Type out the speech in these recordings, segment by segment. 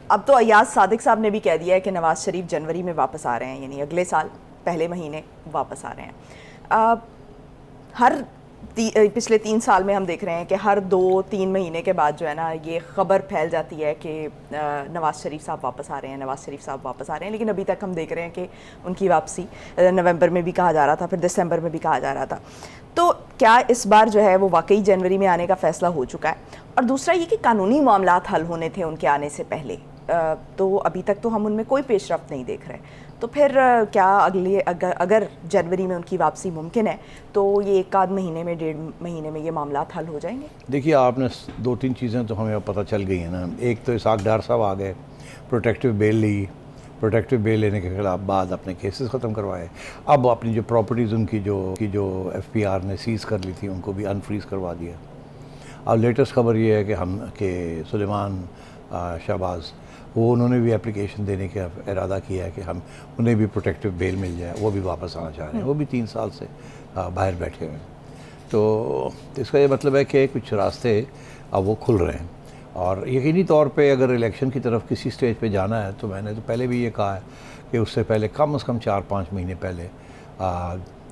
اب تو ایاز صادق صاحب نے بھی کہہ دیا ہے کہ نواز شریف جنوری میں واپس آ رہے ہیں، یعنی اگلے سال پہلے مہینے واپس آ رہے ہیں. ہر پچھلے 3 سال میں ہم دیکھ رہے ہیں کہ ہر 2-3 مہینے کے بعد جو ہے نا یہ خبر پھیل جاتی ہے کہ نواز شریف صاحب واپس آ رہے ہیں، نواز شریف صاحب واپس آ رہے ہیں. لیکن ابھی تک ہم دیکھ رہے ہیں کہ ان کی واپسی نومبر میں بھی کہا جا رہا تھا، پھر دسمبر میں بھی کہا جا رہا تھا. تو کیا اس بار جو ہے وہ واقعی جنوری میں آنے کا فیصلہ ہو چکا ہے؟ اور دوسرا یہ کہ قانونی معاملات حل ہونے تھے ان کے آنے سے پہلے، تو ابھی تک تو ہم ان میں کوئی پیش رفت نہیں دیکھ رہے. تو پھر کیا اگر جنوری میں ان کی واپسی ممکن ہے تو یہ 1 مہینے میں 1.5 مہینے میں یہ معاملات حل ہو جائیں گے؟ دیکھیے آپ نے 2-3 چیزیں تو ہمیں پتہ چل گئی ہیں نا. ایک تو اسحاق ڈار صاحب آ گئے، پروٹیکٹیو بیل لی، پروٹیکٹیو بیل لینے کے خلاف بعد اپنے کیسز ختم کروائے. اب اپنی جو پراپرٹیز ان کی جو ایف پی آر نے سیز کر لی تھی ان کو بھی انفریز کروا دیا. اب لیٹسٹ خبر یہ ہے کہ سلیمان شہباز وہ انہوں نے بھی اپلیکیشن دینے کا ارادہ کیا ہے کہ ہم انہیں بھی پروٹیکٹیو بیل مل جائے، وہ بھی واپس آنا چاہ رہے ہیں. وہ بھی 3 سال سے باہر بیٹھے ہوئے ہیں. تو اس کا یہ مطلب ہے کہ کچھ راستے اب وہ کھل رہے ہیں. اور یقینی طور پہ اگر الیکشن کی طرف کسی سٹیج پہ جانا ہے تو میں نے تو پہلے بھی یہ کہا ہے کہ اس سے پہلے کم از کم 4-5 مہینے پہلے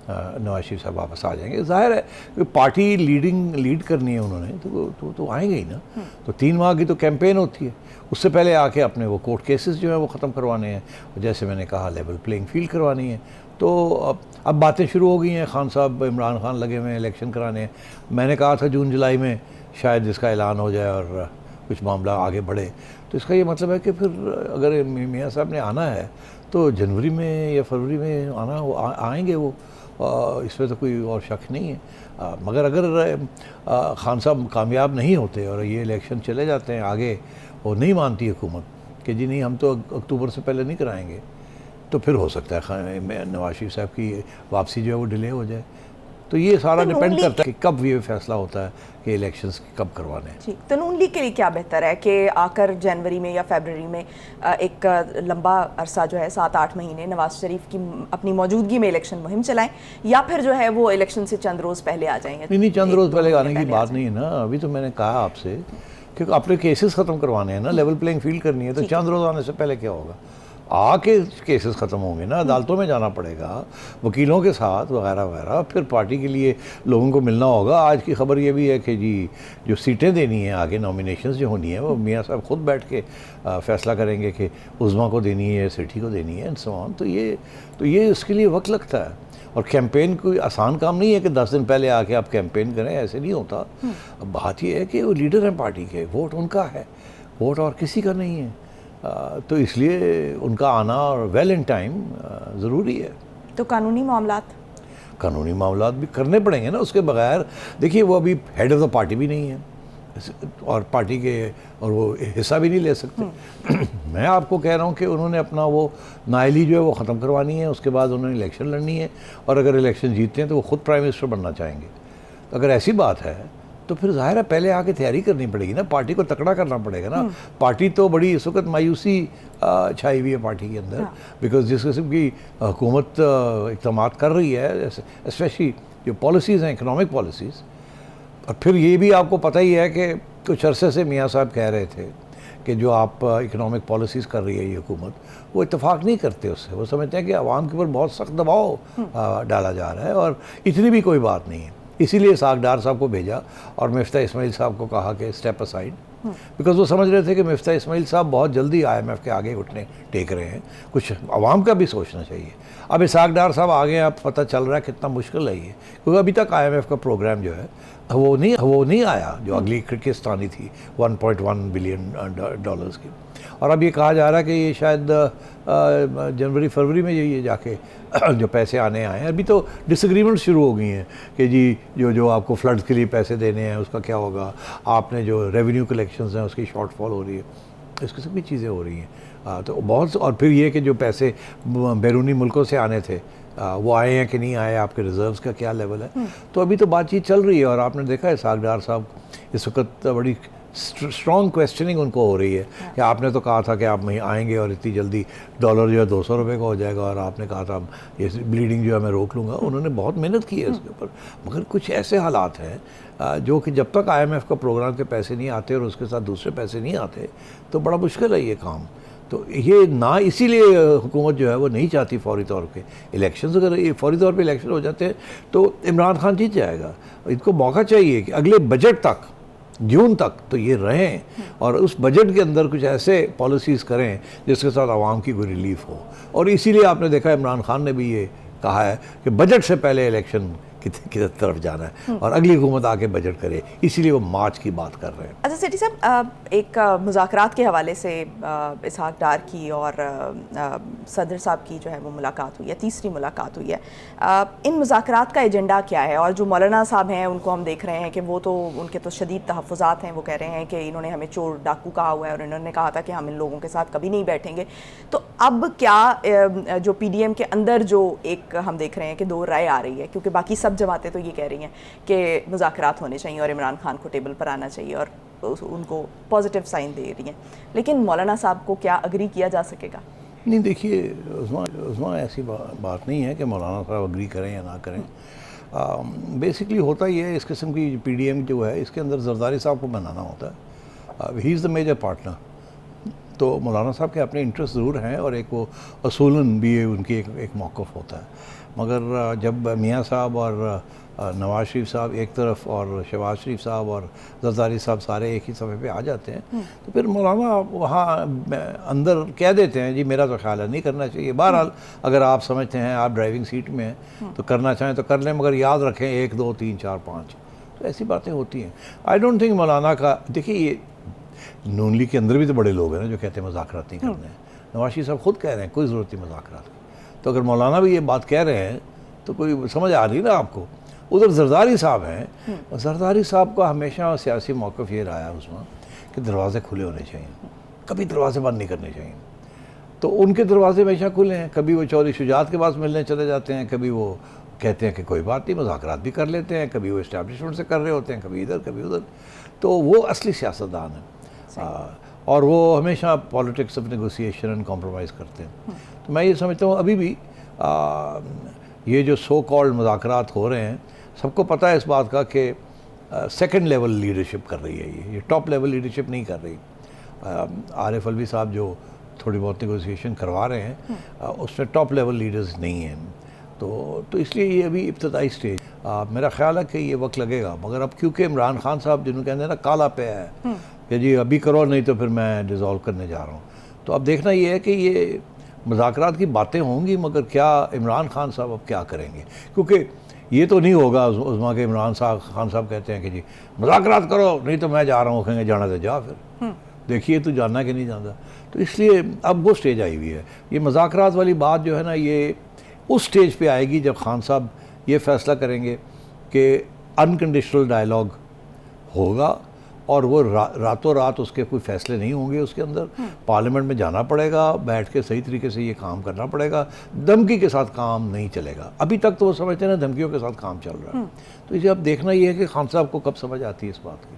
نواز شریف صاحب واپس آ جائیں گے. ظاہر ہے کہ پارٹی لیڈ کرنی ہے انہوں نے تو آئیں گے ہی نا. تو 3 ماہ کی تو کیمپین ہوتی ہے، اس سے پہلے آ کے اپنے وہ کورٹ کیسز جو ہیں وہ ختم کروانے ہیں، جیسے میں نے کہا لیول پلینگ فیلڈ کروانی ہے. تو اب باتیں شروع ہو گئی ہیں. خان صاحب عمران خان لگے ہوئے ہیں الیکشن کرانے ہیں. میں نے کہا تھا جون جولائی میں شاید اس کا اعلان ہو جائے اور کچھ معاملہ آگے بڑھے. تو اس کا یہ مطلب ہے کہ پھر اگر میاں صاحب نے آنا ہے تو جنوری میں یا فروری میں آئیں گے وہ، اس میں تو کوئی اور شک نہیں ہے. مگر اگر خان صاحب کامیاب نہیں ہوتے اور یہ الیکشن چلے جاتے ہیں آگے اور نہیں مانتی حکومت کہ جی نہیں ہم تو اکتوبر سے پہلے نہیں کرائیں گے، تو پھر ہو سکتا ہے نواز شریف صاحب کی واپسی جو ہے وہ ڈیلے ہو جائے. تو یہ سارا ڈیپینڈ کرتا ہے کہ کب یہ فیصلہ ہوتا ہے کہ الیکشنز کب کروانے ہیں. جی، تو نون لیگ کے لیے کیا بہتر ہے کہ آ کر جنوری میں یا فیبرری میں ایک لمبا عرصہ جو ہے 7-8 مہینے نواز شریف کی اپنی موجودگی میں الیکشن مہم چلائیں، یا پھر جو ہے وہ الیکشن سے چند روز پہلے آ جائیں گے؟ نہیں چند روز پہلے آنے کی بات نہیں ہے نا. ابھی تو میں نے کہا آپ سے کہ اپنے کیسز ختم کروانے ہیں نا، لیول پلینگ فیلڈ کرنی ہے. تو چند روز آنے سے پہلے کیا ہوگا؟ آ کے کیسز ختم ہوں گے نا، عدالتوں میں جانا پڑے گا وکیلوں کے ساتھ وغیرہ وغیرہ. پھر پارٹی کے لیے لوگوں کو ملنا ہوگا. آج کی خبر یہ بھی ہے کہ جی جو سیٹیں دینی ہیں آگے نامینیشنز جو ہونی ہیں وہ میاں صاحب خود بیٹھ کے فیصلہ کریں گے کہ عظمیٰ کو دینی ہے، سیٹھی کو دینی ہے، سو آن. تو یہ اس کے لیے وقت لگتا ہے. اور کیمپین کوئی آسان کام نہیں ہے کہ 10 دن پہلے آ کے آپ کیمپین کریں، ایسے نہیں ہوتا. بات یہ ہے کہ وہ لیڈر ہیں پارٹی کے، ووٹ ان کا ہے، ووٹ اور کسی کا نہیں ہے. تو اس لیے ان کا آنا اور ویل ان ٹائم ضروری ہے. تو قانونی معاملات بھی کرنے پڑیں گے نا. اس کے بغیر دیکھیے وہ ابھی ہیڈ آف دا پارٹی بھی نہیں ہے اور پارٹی کے اور وہ حصہ بھی نہیں لے سکتے. میں آپ کو کہہ رہا ہوں کہ انہوں نے اپنا وہ نائلی جو ہے وہ ختم کروانی ہے. اس کے بعد انہوں نے الیکشن لڑنی ہے اور اگر الیکشن جیتتے ہیں تو وہ خود پرائم منسٹر بننا چاہیں گے. تو اگر ایسی بات ہے تو پھر ظاہر ہے پہلے آ کے تیاری کرنی پڑے گی نا. پارٹی کو تکڑا کرنا پڑے گا نا. پارٹی تو بڑی اس وقت مایوسی چھائی ہوئی ہے پارٹی کے اندر، بیکاز جس قسم کی حکومت اقدامات کر رہی ہے، اسپیشلی جو پالیسیز ہیں اکنامک پالیسیز. اور پھر یہ بھی آپ کو پتہ ہی ہے کہ کچھ عرصے سے میاں صاحب کہہ رہے تھے کہ جو آپ اکنامک پالیسیز کر رہی ہے یہ حکومت، وہ اتفاق نہیں کرتے اس سے. وہ سمجھتے ہیں کہ عوام کے اوپر بہت سخت دباؤ ڈالا جا رہا ہے اور اتنی بھی کوئی بات نہیں ہے. اسی لیے اسحاق ڈار صاحب کو بھیجا اور مفتاح اسماعیل صاحب کو کہا کہ اسٹیپ اسائڈ، بیکاز وہ سمجھ رہے تھے کہ مفتاح اسماعیل صاحب بہت جلدی IMF کے آگے گھٹنے ٹیک رہے ہیں. کچھ عوام کا بھی سوچنا چاہیے. اب اسحاق ڈار صاحب آگے اب پتہ چل رہا ہے کتنا مشکل ہے یہ، کیونکہ ابھی تک IMF کا پروگرام جو ہے وہ نہیں آیا جو اگلی کرکستانی تھی 1.1 بلین ڈالرز کی. اور اب یہ کہا جا رہا ہے کہ یہ شاید جنوری فروری میں یہ جا کے جو پیسے آئے ہیں. ابھی تو ڈس ایگریمنٹ شروع ہو گئی ہیں کہ جی جو آپ کو فلڈز کے لیے پیسے دینے ہیں اس کا کیا ہوگا، آپ نے جو ریونیو کلیکشنز ہیں اس کی شارٹ فال ہو رہی ہے، اس قسم کی چیزیں ہو رہی ہیں. تو بہت اور پھر یہ کہ جو پیسے بیرونی ملکوں سے آنے تھے وہ آئے ہیں کہ نہیں آئے، آپ کے ریزروز کا کیا لیول ہے. تو ابھی تو بات چیت چل رہی ہے. اور آپ نے دیکھا ہے اسحاق ڈار صاحب اس وقت بڑی اسٹرانگ کویسچننگ ان کو ہو رہی ہے کہ آپ نے تو کہا تھا کہ آپ آئیں گے اور اتنی جلدی ڈالر جو ہے 200 روپے کا ہو جائے گا، اور آپ نے کہا تھا یہ بلیڈنگ جو ہے میں روک لوں گا. انہوں نے بہت محنت کی ہے اس کے اوپر، مگر کچھ ایسے حالات ہیں جو کہ جب تک IMF کا پروگرام کے پیسے نہیں آتے اور اس کے ساتھ دوسرے پیسے نہیں آتے تو بڑا مشکل ہے یہ کام. تو یہ نہ اسی لیے حکومت جو ہے وہ نہیں چاہتی فوری طور پہ الیکشنز. اگر یہ فوری طور پہ الیکشن ہو جاتے ہیں تو عمران خان جیت جائے گا. ان کو موقع چاہیے کہ اگلے بجٹ تک، جون تک تو یہ رہیں اور اس بجٹ کے اندر کچھ ایسے پالیسیز کریں جس کے ساتھ عوام کی کوئی ریلیف ہو. اور اسی لیے آپ نے دیکھا عمران خان نے بھی یہ کہا ہے کہ بجٹ سے پہلے الیکشن کی طرف جانا ہے اور اگلی حکومت آ کے بجٹ کرے، اسی لیے وہ مارچ کی بات کر رہے ہیں. اچھا سیٹھی صاحب، ایک مذاکرات کے حوالے سے اسحاق ڈار کی اور صدر صاحب کی جو ہے وہ ملاقات ہوئی ہے، تیسری ملاقات ہوئی ہے. ان مذاکرات کا ایجنڈا کیا ہے؟ اور جو مولانا صاحب ہیں ان کو ہم دیکھ رہے ہیں کہ وہ تو ان کے تو شدید تحفظات ہیں، وہ کہہ رہے ہیں کہ انہوں نے ہمیں چور ڈاکو کہا ہوا ہے اور انہوں نے کہا تھا کہ ہم ان لوگوں کے ساتھ کبھی نہیں بیٹھیں گے. تو اب کیا جو PDM کے اندر جو ایک ہم دیکھ رہے ہیں کہ دو رائے آ رہی ہے، کیونکہ باقی سب جماعتیں تو یہ کہہ رہی ہیں کہ مذاکرات ہونے چاہیے اور عمران خان کو ٹیبل پر آنا چاہیے اور ان کو پازیٹیو سائن دے رہی ہیں، لیکن مولانا صاحب کو کیا اگری کیا جا سکے گا؟ نہیں دیکھیے عظمیٰ ایسی بات نہیں ہے کہ مولانا صاحب اگری کریں یا نہ کریں. بیسکلی ہوتا یہ ہے، اس قسم کی PDM جو ہے اس کے اندر زرداری صاحب کو بنانا ہوتا ہے. ہی از دا میجر پارٹنر. تو مولانا صاحب کے اپنے انٹرسٹ ضرور ہیں اور ایک وہ اصولاً بھی ان کی ایک موقف ہوتا ہے، مگر جب میاں صاحب اور نواز شریف صاحب ایک طرف اور شہباز شریف صاحب اور زرداری صاحب سارے ایک ہی صفحے پہ آ جاتے ہیں تو پھر مولانا وہاں اندر کہہ دیتے ہیں جی میرا تو خیال ہے نہیں کرنا چاہیے. بہرحال اگر آپ سمجھتے ہیں آپ ڈرائیونگ سیٹ میں ہیں تو کرنا چاہیں تو کر لیں، مگر یاد رکھیں 1 2 3 4 5. تو ایسی باتیں ہوتی ہیں. آئی ڈونٹ تھنک مولانا کا، دیکھیے یہ نون لیگ کے اندر بھی تو بڑے لوگ ہیں نا جو کہتے ہیں مذاکرات نہیں کرنے ہیں. نواز شریف صاحب خود کہہ رہے ہیں کوئی ضرورت نہیں مذاکرات کی. تو اگر مولانا بھی یہ بات کہہ رہے ہیں تو کوئی سمجھ آ رہی نا آپ کو. ادھر زرداری صاحب ہیں، زرداری صاحب کا ہمیشہ سیاسی موقف یہ رہا ہے اس میں کہ دروازے کھلے ہونے چاہیے، کبھی دروازے بند نہیں کرنے چاہیے. تو ان کے دروازے ہمیشہ کھلے ہیں. کبھی وہ چودھری شجاعت کے پاس ملنے چلے جاتے ہیں، کبھی وہ کہتے ہیں کہ کوئی بات نہیں مذاکرات بھی کر لیتے ہیں، کبھی وہ اسٹیبلشمنٹ سے کر رہے ہوتے ہیں، کبھی ادھر کبھی ادھر. تو وہ اصلی سیاستدان ہیں اور وہ ہمیشہ politics of negotiation and compromise کرتے ہیں. تو میں یہ سمجھتا ہوں ابھی بھی یہ جو سو کالڈ مذاکرات ہو رہے ہیں، سب کو پتہ ہے اس بات کا کہ سیکنڈ لیول لیڈرشپ کر رہی ہے، یہ ٹاپ لیول لیڈرشپ نہیں کر رہی. عارف الوی صاحب جو تھوڑی بہت نیگوسیشن کروا رہے ہیں اس میں ٹاپ لیول لیڈرز نہیں ہیں. تو اس لیے یہ ابھی ابتدائی سٹیج. میرا خیال ہے کہ یہ وقت لگے گا، مگر اب کیونکہ عمران خان صاحب جنہوں کہتے ہیں نا کالا پہ ہے کہ جی ابھی کرو نہیں تو پھر میں ڈیزالو کرنے جا رہا ہوں. تو اب دیکھنا یہ ہے کہ یہ مذاکرات کی باتیں ہوں گی، مگر کیا عمران خان صاحب اب کیا کریں گے؟ کیونکہ یہ تو نہیں ہوگا عظمیٰ کے عمران خان صاحب کہتے ہیں کہ جی مذاکرات کرو نہیں تو میں جا رہا ہوں، کہیں گے جانا تو جا، پھر دیکھیے تو جاننا کہ نہیں جانتا. تو اس لیے اب وہ سٹیج آئی ہوئی ہے. یہ مذاکرات والی بات جو ہے نا یہ اس سٹیج پہ آئے گی جب خان صاحب یہ فیصلہ کریں گے کہ انکنڈیشنل ڈائلاگ ہوگا اور وہ راتوں رات اس کے کوئی فیصلے نہیں ہوں گے. اس کے اندر پارلیمنٹ میں جانا پڑے گا، بیٹھ کے صحیح طریقے سے یہ کام کرنا پڑے گا. دھمکی کے ساتھ کام نہیں چلے گا. ابھی تک تو وہ سمجھتے ہیں نا دھمکیوں کے ساتھ کام چل رہا ہے. تو اسے اب دیکھنا یہ ہے کہ خان صاحب کو کب سمجھ آتی ہے اس بات کی.